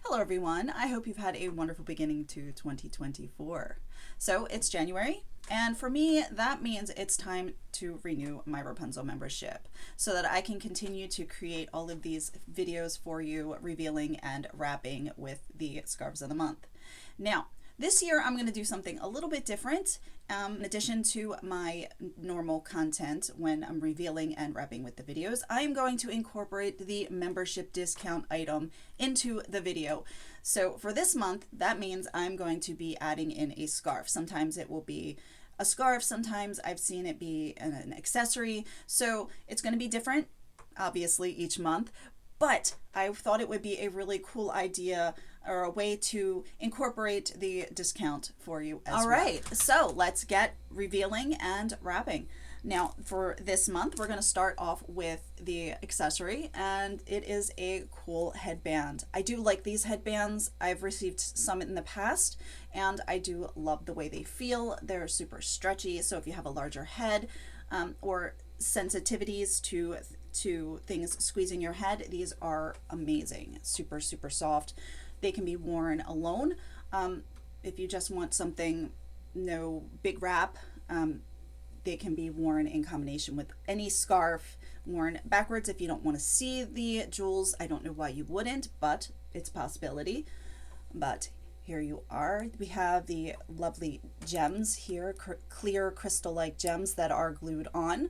Hello everyone, I hope you've had a wonderful beginning to 2024. So it's January, and for me that means it's time to renew my Wrapunzel membership so that I can continue to create all of these videos for you, revealing and wrapping with the scarves of the month. Now, this year I'm going to do something a little bit different. In addition to my normal content when I'm revealing and wrapping with the videos, I am going to incorporate the membership discount item into the video. So for this month, that means I'm going to be adding in a scarf. Sometimes it will be a scarf, sometimes I've seen it be an accessory. So it's going to be different, obviously, each month. But I thought it would be a really cool idea or a way to incorporate the discount for you as well. All right, so let's get revealing and wrapping. Now, for this month, we're going to start off with the accessory, and it is a cool headband. I do like these headbands. I've received some in the past, and I do love the way they feel. They're super stretchy, so if you have a larger head or sensitivities to things squeezing your head, these are amazing. Super, super soft. They can be worn alone. If you just want something, no big wrap, they can be worn in combination with any scarf, worn backwards if you don't want to see the jewels. I don't know why you wouldn't, but it's a possibility. But here you are. We have the lovely gems here, clear crystal-like gems that are glued on.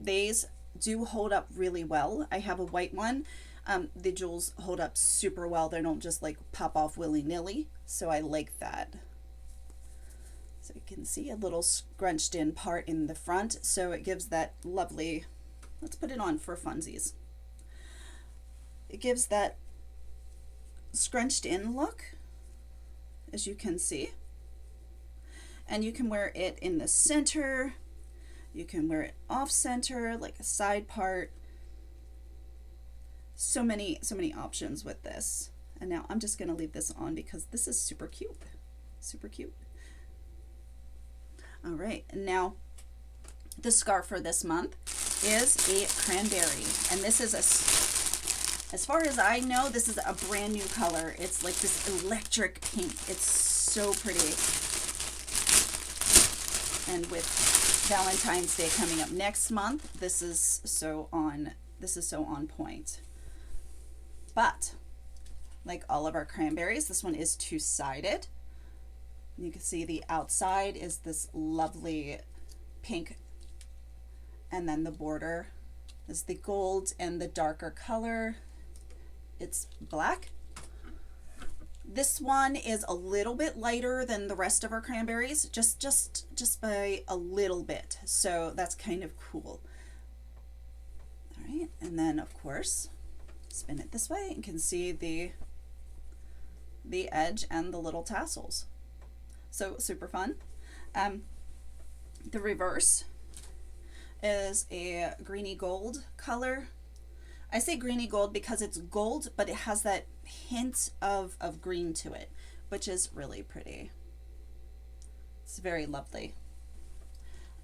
These do hold up really well. I have a white one. The jewels hold up super well. They don't just like pop off willy-nilly, so I like that. So you can see a little scrunched in part in the front, so it gives that lovely, let's put it on for funsies. It gives that scrunched in look, as you can see. And you can wear it in the center. You can wear it off center, like a side part. So many options with this. And now I'm just going to leave this on because this is super cute. Super cute. All right, and now the scarf for this month is a cranberry. And this is as far as I know, this is a brand new color. It's like this electric pink. It's so pretty. And with Valentine's Day coming up next month, this is so on point. But like all of our cranberries, this one is two-sided. You can see the outside is this lovely pink, and then the border is the gold and the darker color. It's black. This one is a little bit lighter than the rest of our cranberries, just by a little bit. So that's kind of cool. All right, and then of course, spin it this way and you can see the edge and the little tassels. So super fun. The reverse is a greeny gold color. I say greeny gold because it's gold, but it has that hint of green to it, which is really pretty. It's very lovely.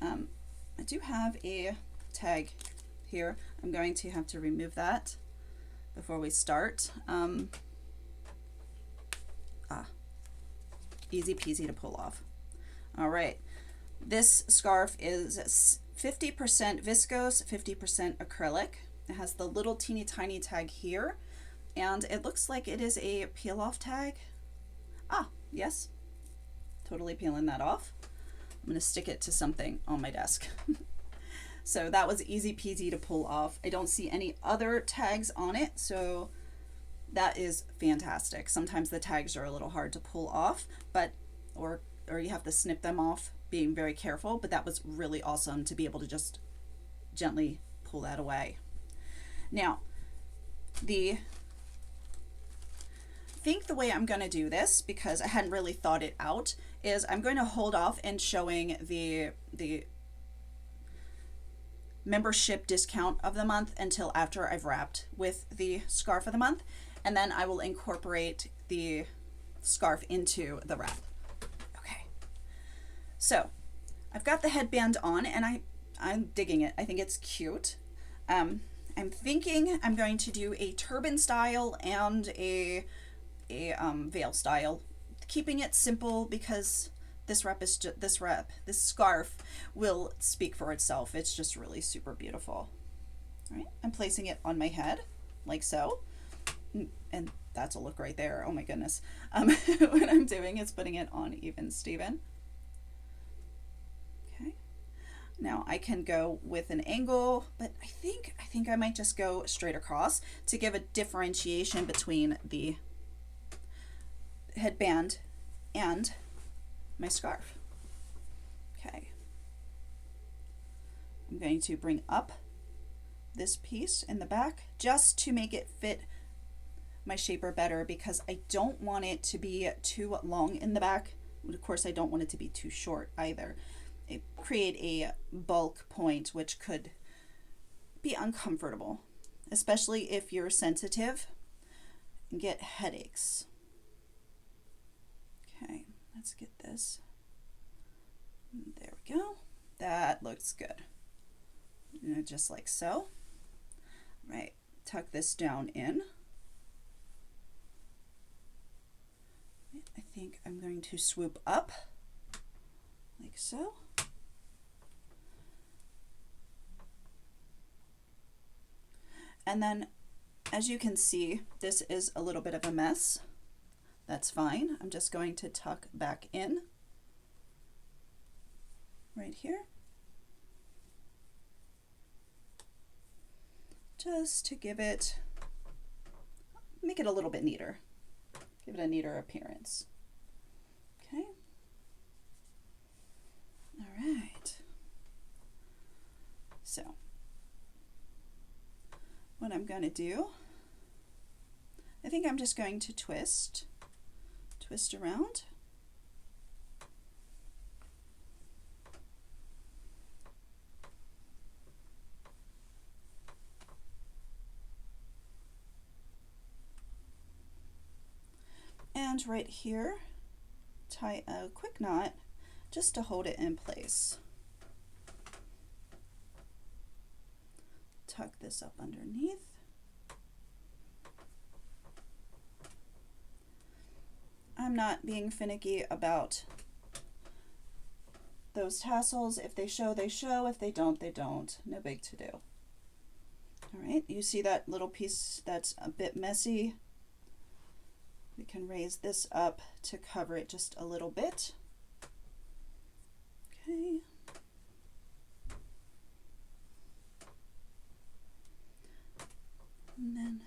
I do have a tag here. I'm going to have to remove that before we start. Easy peasy to pull off. All right, this scarf is 50% viscose, 50% acrylic. It has the little teeny tiny tag here, and it looks like it is a peel off tag. Yes, totally peeling that off. I'm gonna stick it to something on my desk. So that was easy peasy to pull off. I don't see any other tags on it, so that is fantastic. Sometimes the tags are a little hard to pull off, but or you have to snip them off, being very careful, but that was really awesome to be able to just gently pull that away. Now, the way I'm going to do this, because I hadn't really thought it out, is I'm going to hold off and showing the membership discount of the month until after I've wrapped with the scarf of the month, and then I will incorporate the scarf into the wrap. Okay, so I've got the headband on, and I'm digging it. I think it's cute. I'm thinking I'm going to do a turban style and a a veil style, keeping it simple because this scarf will speak for itself. It's just really super beautiful. All right, I'm placing it on my head like so, and that's a look right there. Oh my goodness. What I'm doing is putting it on even Steven. Okay. Now I can go with an angle, but I think I might just go straight across to give a differentiation between the headband and my scarf. Okay. I'm going to bring up this piece in the back just to make it fit my shaper better, because I don't want it to be too long in the back. Of course, I don't want it to be too short either. It create a bulk point which could be uncomfortable, especially if you're sensitive and get headaches. Okay, let's get this. There we go. That looks good. Just like so. Right, tuck this down in. I think I'm going to swoop up like so. And then, as you can see, this is a little bit of a mess. That's fine. I'm just going to tuck back in right here, just to make it a little bit neater. Give it a neater appearance. Okay. All right. So, what I'm going to do, I think I'm just going to twist around. And right here, tie a quick knot just to hold it in place. Tuck this up underneath. I'm not being finicky about those tassels. If they show, they show. If they don't, they don't. No big to do. All right, you see that little piece that's a bit messy? We can raise this up to cover it just a little bit. Okay. And then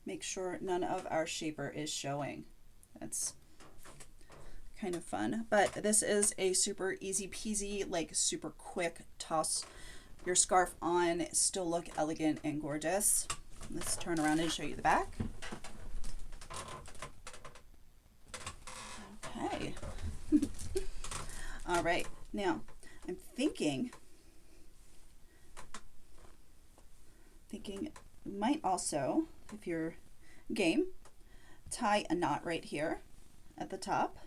make sure none of our shaper is showing. That's kind of fun, but this is a super easy peasy, like super quick toss your scarf on, still look elegant and gorgeous. Let's turn around and show you the back. Okay. All right, now I'm thinking you might also, if you're game, tie a knot right here at the top.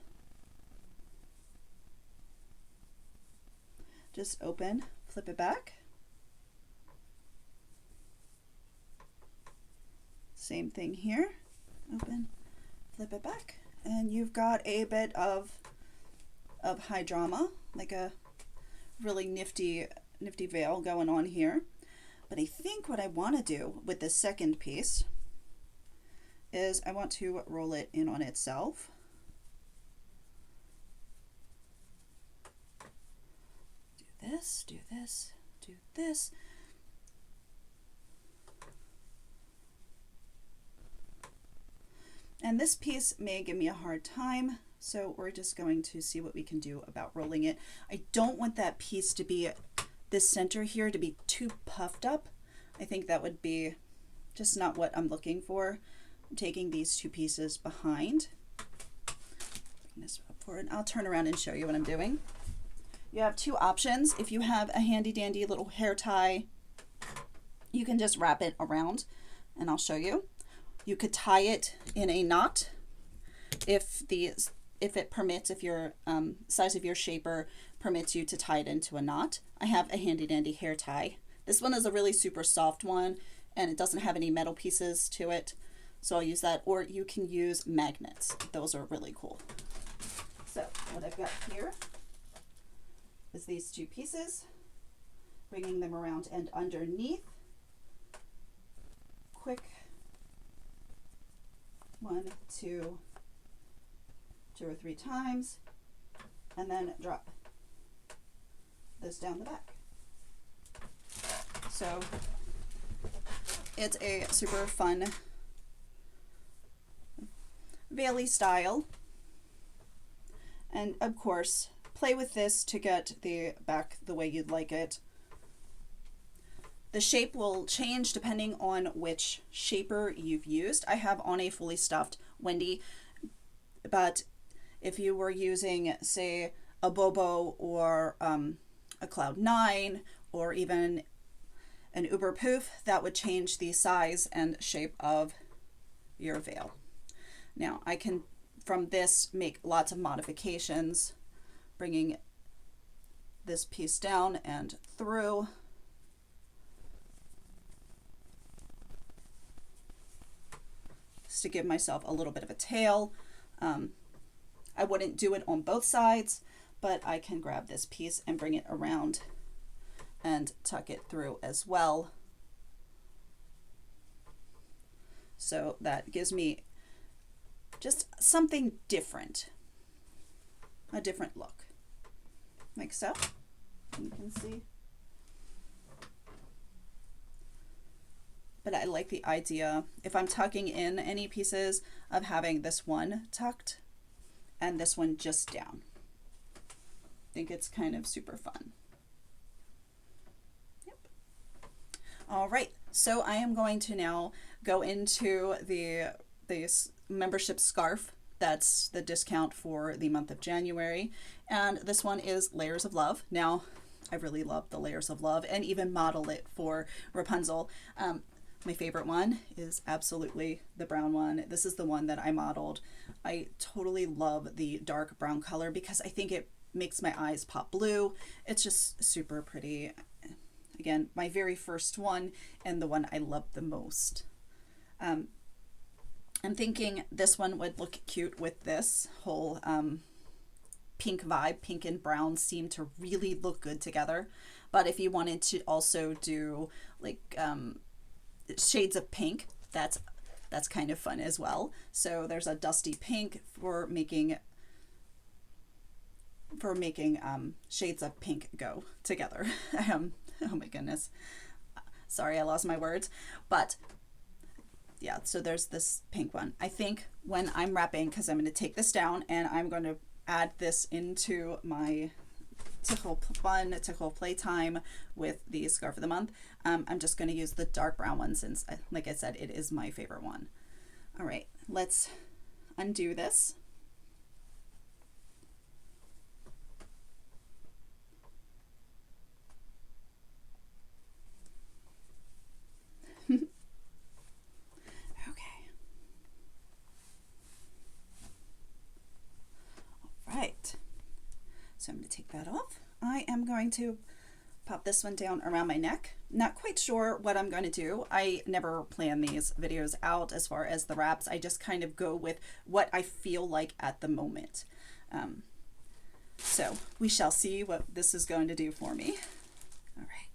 Just open, flip it back. Same thing here. Open, flip it back, and you've got a bit of high drama, like a really nifty veil going on here. But I think what I want to do with the second piece is I want to roll it in on itself. Do this, do this, do this. And this piece may give me a hard time, so we're just going to see what we can do about rolling it. I don't want that piece to be, this center here, to be too puffed up. I think that would be just not what I'm looking for. I'm taking these two pieces behind. Bring this up forward. I'll turn around and show you what I'm doing. You have two options. If you have a handy dandy little hair tie, you can just wrap it around, and I'll show you. You could tie it in a knot if it permits, if your size of your shaper permits you to tie it into a knot. I have a handy dandy hair tie. This one is a really super soft one, and it doesn't have any metal pieces to it. So I'll use that, or you can use magnets. Those are really cool. So what I've got here is these two pieces, bringing them around and underneath. Quick 1, 2 or 3 times, and then drop this down the back. So it's a super fun veil-y style, and of course play with this to get the back the way you'd like it. The shape will change depending on which shaper you've used. I have on a fully stuffed Wendy, but if you were using, say, a Bobo or a Cloud 9 or even an Uber Poof, that would change the size and shape of your veil. Now I can, from this, make lots of modifications, bringing this piece down and through. Just to give myself a little bit of a tail. I wouldn't do it on both sides, but I can grab this piece and bring it around and tuck it through as well. So that gives me just something different, a different look, like so. You can see. But I like the idea, if I'm tucking in any pieces, of having this one tucked and this one just down. I think it's kind of super fun. Yep. All right, so I am going to now go into the membership scarf. That's the discount for the month of January. And this one is Layers of Love. Now, I really love the Layers of Love and even model it for Wrapunzel. My favorite one is absolutely the brown one. This is the one that I modeled. I totally love the dark brown color because I think it makes my eyes pop blue. It's just super pretty. Again, my very first one and the one I love the most. I'm thinking this one would look cute with this whole pink vibe. Pink and brown seem to really look good together. But if you wanted to also do like shades of pink, that's kind of fun as well. So there's a dusty pink for making shades of pink go together. Oh my goodness, sorry, I lost my words. But yeah, so there's this pink one. I think when I'm wrapping, because I'm going to take this down and I'm going to add this into my Tickle playtime with the scarf of the month, I'm just going to use the dark brown one since, like I said, it is my favorite one. All right, let's undo this. Okay. All right. So I'm going to take that off. I am going to pop this one down around my neck. Not quite sure what I'm going to do. I never plan these videos out as far as the wraps. I just kind of go with what I feel like at the moment. So we shall see what this is going to do for me. All right.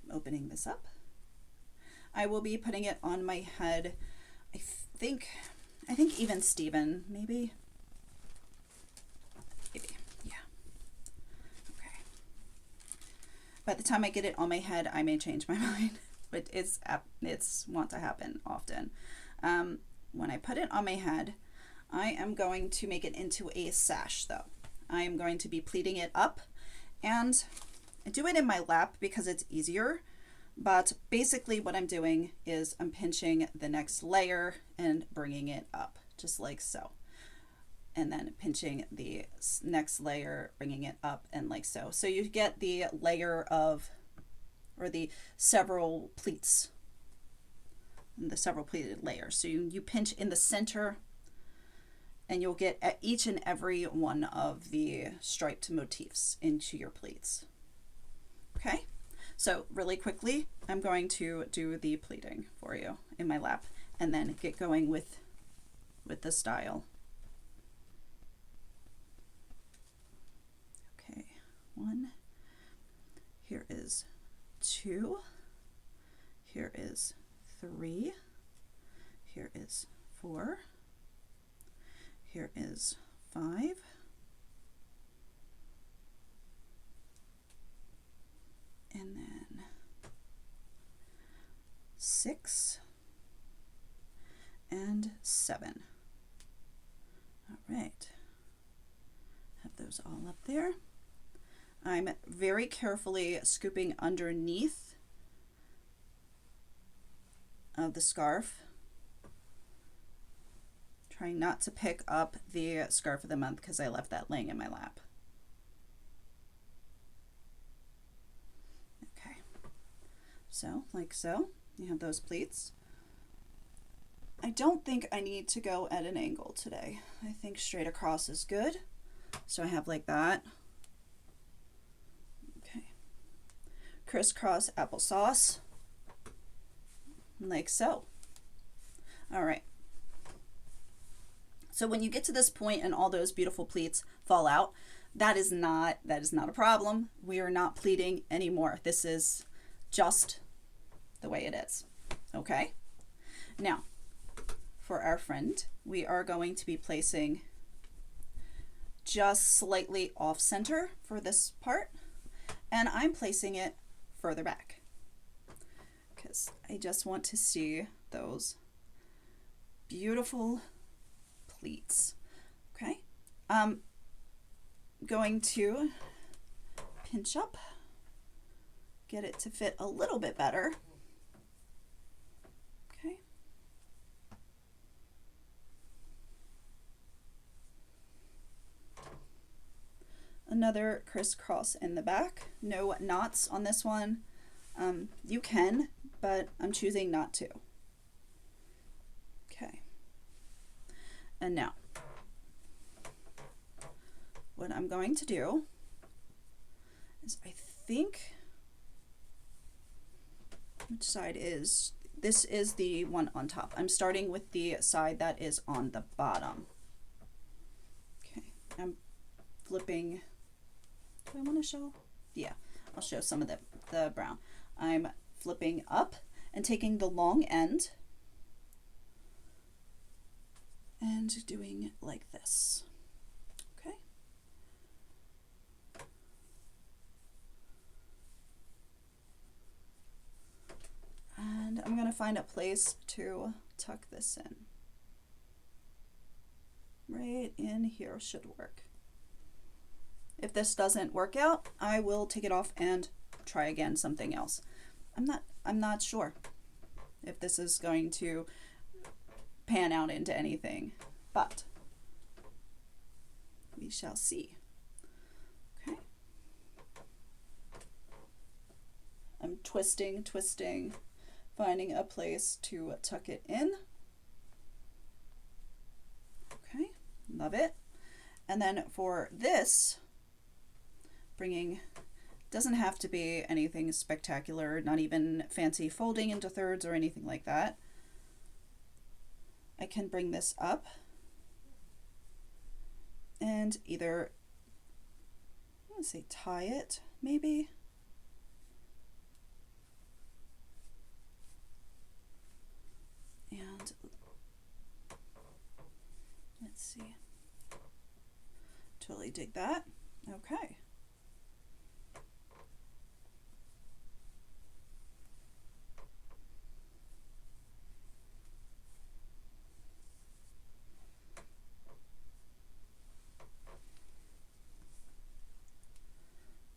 I'm opening this up. I will be putting it on my head. I think even Steven, maybe, yeah. Okay. By the time I get it on my head, I may change my mind, but it's want to happen often. When I put it on my head, I am going to make it into a sash though. I am going to be pleating it up, and I do it in my lap because it's easier. But basically what I'm doing is I'm pinching the next layer and bringing it up, just like so. And then pinching the next layer, bringing it up, and like so. So you get the layer of, or the several pleats, the several pleated layers. So you pinch in the center, and you'll get at each and every one of the striped motifs into your pleats. Okay, so really quickly, I'm going to do the pleating for you in my lap and then get going with the style. Okay, 1, here is 2, here is 3, here is 4, here is 5, and then 6 and 7. All right, have those all up there. I'm very carefully scooping underneath of the scarf, trying not to pick up the scarf of the month because I left that laying in my lap. Okay, so like so, you have those pleats. I don't think I need to go at an angle today. I think straight across is good. So I have like that. Okay. Crisscross applesauce. Like so. All right. So when you get to this point and all those beautiful pleats fall out, that is not a problem. We are not pleating anymore. This is just the way it is. Okay? Now, for our friend, we are going to be placing just slightly off center for this part, and I'm placing it further back because I just want to see those beautiful pleats. Okay, going to pinch up, get it to fit a little bit better. Okay. Another crisscross in the back. No knots on this one. You can, but I'm choosing not to. Okay. And now, what I'm going to do is, I think, which side is, this is the one on top. I'm starting with the side that is on the bottom. Okay, I'm flipping. Do I want to show? Yeah, I'll show some of the brown. I'm flipping up and taking the long end and doing like this. Okay. And I'm going to find a place to tuck this in. Right in here should work. If this doesn't work out, I will take it off and try again something else. I'm not sure if this is going to pan out into anything, but we shall see. Okay. I'm twisting, finding a place to tuck it in. Okay, love it. And then for this, bringing, doesn't have to be anything spectacular, not even fancy folding into thirds or anything like that. I can bring this up and either, I want to say tie it, maybe. And let's see. Totally dig that. Okay.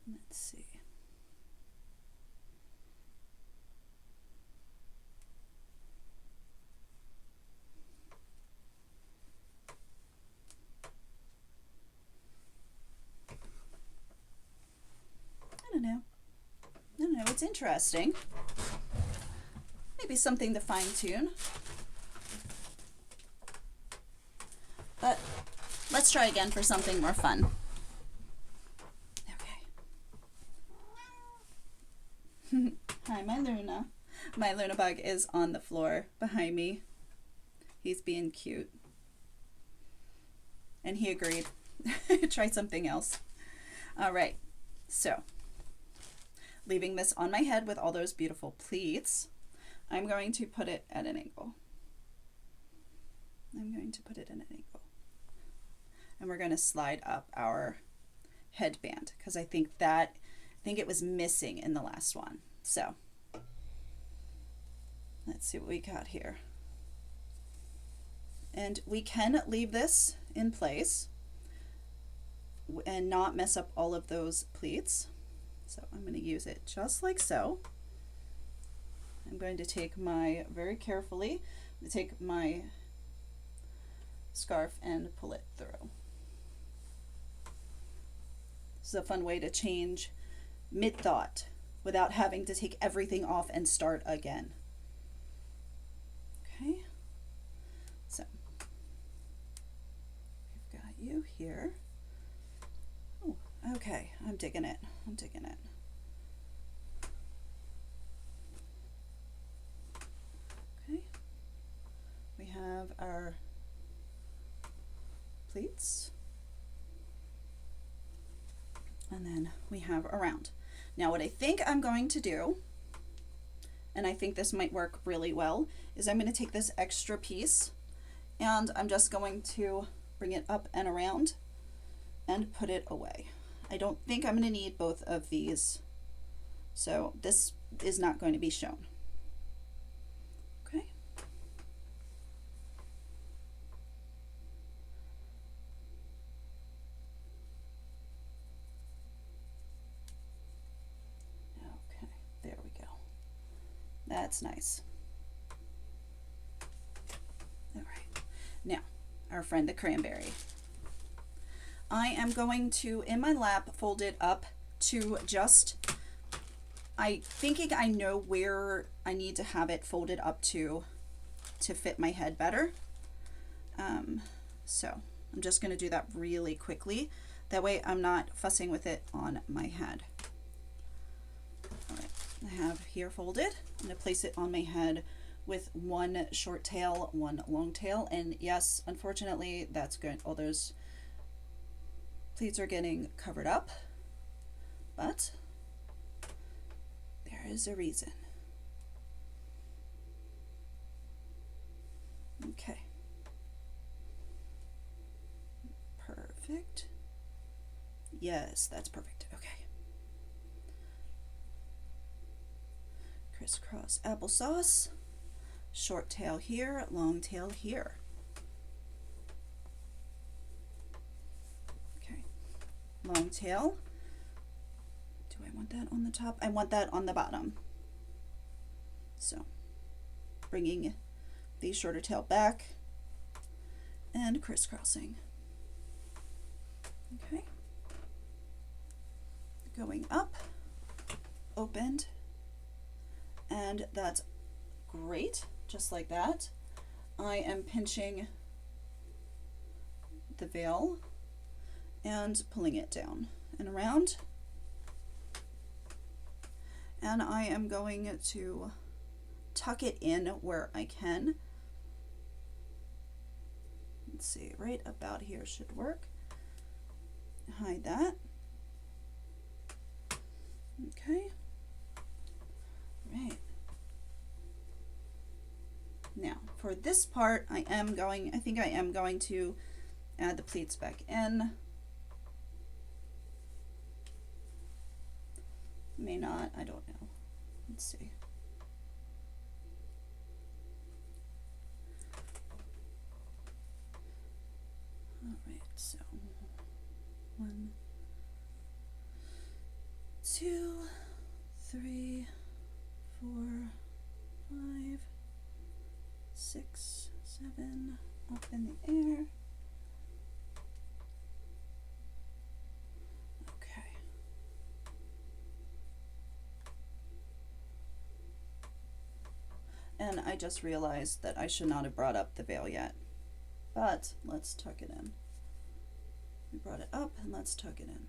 Let's see. I don't know. It's interesting. Maybe something to fine tune. But let's try again for something more fun. Hi, my Luna. My Luna bug is on the floor behind me. He's being cute. And he agreed. Try something else. All right. So, leaving this on my head with all those beautiful pleats, I'm going to put it at an angle. I'm going to put it at an angle. And we're going to slide up our headband because I think it was missing in the last one. So, let's see what we got here. And we can leave this in place and not mess up all of those pleats. So I'm going to use it just like so. I'm going to take very carefully, take my scarf and pull it through. This is a fun way to change mid-thought without having to take everything off and start again. Okay, so we've got you here. Oh, okay, I'm digging it. I'm digging it. Okay, we have our pleats. And then we have around. Now what I think I'm going to do, and I think this might work really well, is I'm going to take this extra piece and I'm just going to bring it up and around and put it away. I don't think I'm going to need both of these, so this is not going to be shown. Okay. Okay, there we go. That's nice. All right, now our friend the cranberry. I am going to, in my lap, fold it up to just, thinking I know where I need to have it folded up to fit my head better. So I'm just going to do that really quickly. That way I'm not fussing with it on my head. All right, I have here folded. I'm going to place it on my head with one short tail, one long tail, and yes, unfortunately, that's good. All those pleats are getting covered up, but there is a reason. Okay. Perfect. Yes, that's perfect. Okay. Crisscross applesauce. Short tail here, long tail here. Okay. Long tail. Do I want that on the top? I want that on the bottom. So, bringing the shorter tail back and crisscrossing. Okay. Going up, opened, and that's great, just like that. I am pinching the veil and pulling it down and around. And I am going to tuck it in where I can. Let's see, right about here should work. Hide that. Okay. Right. Now, for this part, I think I am going to add the pleats back in. May not, I don't know. Let's see. All right, so 1, 2, 3, 4, 5, 6, 7, up in the air. Okay. And I just realized that I should not have brought up the veil yet, but let's tuck it in. We brought it up and let's tuck it in.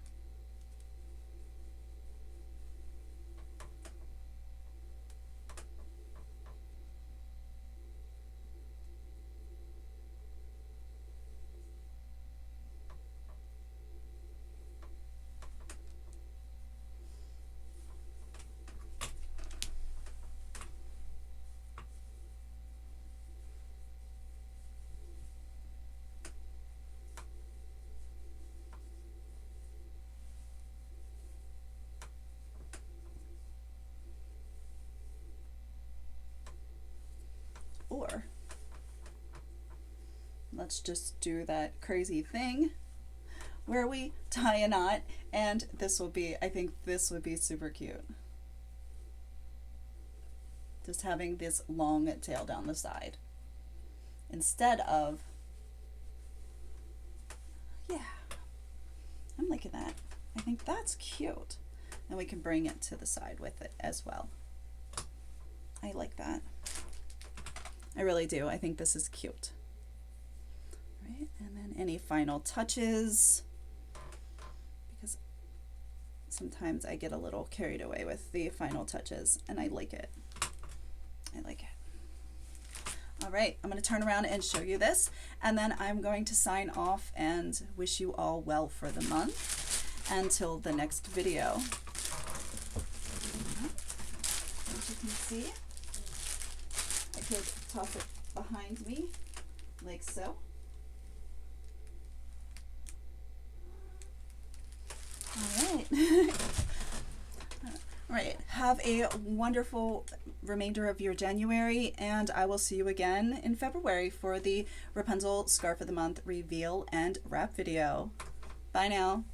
Or let's just do that crazy thing where we tie a knot, and this will be, I think this would be super cute. Just having this long tail down the side instead of, yeah, I'm liking that. I think that's cute. And we can bring it to the side with it as well. I like that. I really do. I think this is cute. Right, and then any final touches, because sometimes I get a little carried away with the final touches, and I like it. I like it. All right, I'm going to turn around and show you this, and then I'm going to sign off and wish you all well for the month until the next video. As you can see, I could toss it behind me like so. All right. All right. Have a wonderful remainder of your January, and I will see you again in February for the Wrapunzel Scarf of the Month reveal and wrap video. Bye now.